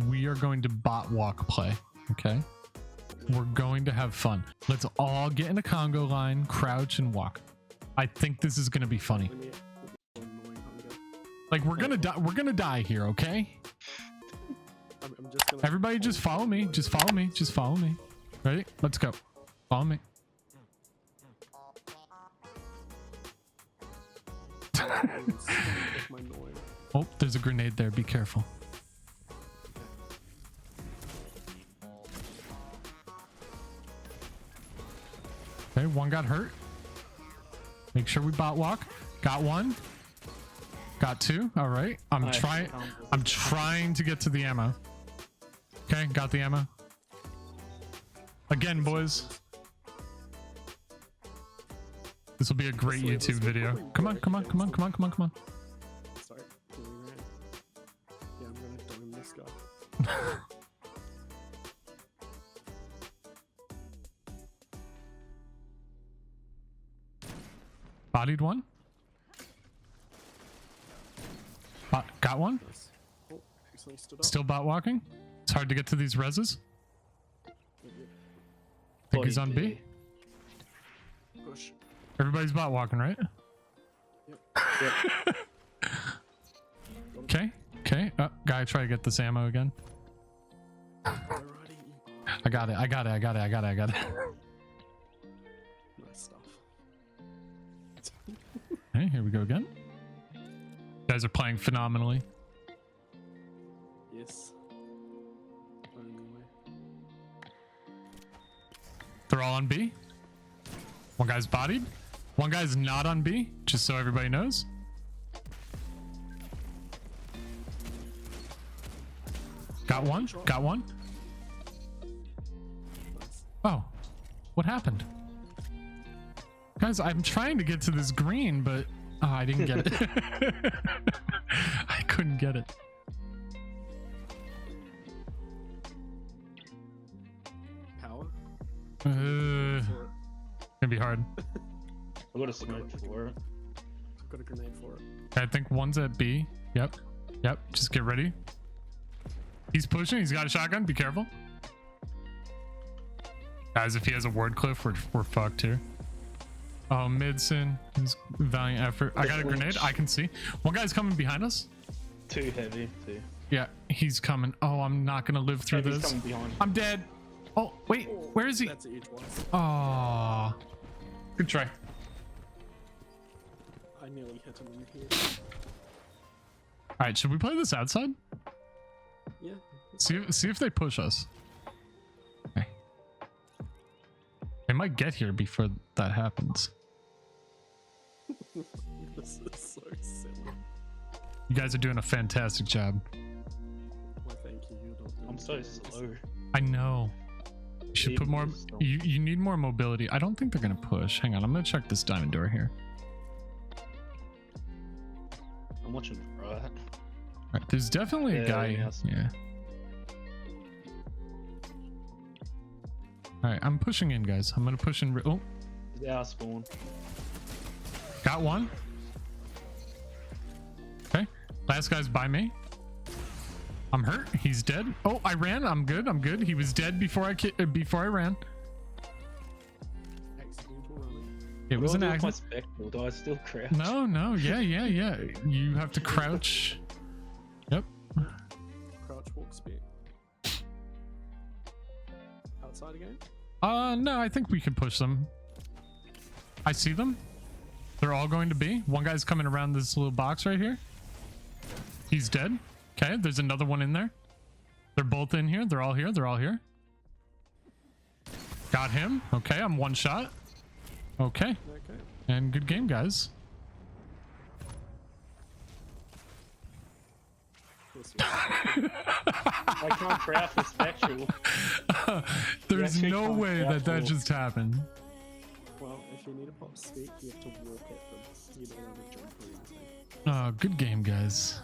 we are going to bot walk play. Okay. We're going to have fun. Let's all get in a Congo line, crouch, and walk. I think this is going to be funny. Like, we're going to die. We're going to die here. Okay. I'm just gonna Everybody just follow me. Just follow me. Just follow me. Ready? Let's go. Follow me. Oh, there's a grenade there. Be careful. Okay, one got hurt. Make sure we bot walk. Got one. Got two. All right. I'm trying to get to the ammo. Okay, got the ammo. Again, boys. This will be a great YouTube video. Come on, come on, come on, come on, come on, come on. Sorry, we ran. Yeah, I'm gonna dome this guy. Bodied one. Got one. Oh, stood up. Still bot walking. It's hard to get to these reses. Think he's on B. Push. Everybody's bot walking, right? Yep. Okay. Okay. Guy, try to get this ammo again. I got it. I got it. I got it. I got it. I got it. Nice stuff. Okay, here we go again. You guys are playing phenomenally. Yes. They're all on B. One guy's bodied. One guy's not on B, just so everybody knows. Got one. Got one. Oh, what happened? Guys, I'm trying to get to this green, but I didn't get it. I couldn't get it. Power? Gonna be hard. I got a smoke for it. I've got a grenade for it. I think one's at B. Yep. Yep. Just get ready. He's pushing. He's got a shotgun. Be careful. Guys, if he has a word cliff, we're fucked here. Oh, Midson. His valiant effort. I got a grenade. I can see. One guy's coming behind us. Too heavy, too. Yeah, he's coming. Oh, I'm not going to live through Heavy's this. coming behind. I'm dead. Oh, wait. Where is he? That's a huge one. Oh. Good try. I nearly hit him in here. All right, should we play this outside? Yeah. See if they push us. Okay. They might get here before that happens. This is so silly. You guys are doing a fantastic job. Well, thank you. You're not doing I'm so it. slow. I know. You should put more. Even You need more mobility. I don't think they're gonna push. Hang on, I'm gonna check this diamond door here. I'm watching the right. All right, there's definitely a guy. yes. Yeah. All right, I'm pushing in, guys. I'm gonna push in. Oh, It's our spawn. got one. Okay, last guy's by me. I'm hurt. He's dead. Oh, I ran. I'm good. I'm good. He was dead before I ran. Accidental running. It was an My accident. spectacle, do I still crouch? No, no. Yeah. You have to crouch. Yep. Crouch, walk, speed. Outside again? No, I think we can push them. I see them. They're all going to be. One guy's coming around this little box right here. He's dead. Okay, there's another one in there. They're both in here. They're all here. They're all here. Got him. Okay, I'm one shot. Okay. Okay. And good game, guys. This I can't crouch with spectral. There's actually no can't way that crouch. just happened. well, if you need a pop speak, you have to walk at them. You don't want to jump or anything. Oh, good game, guys.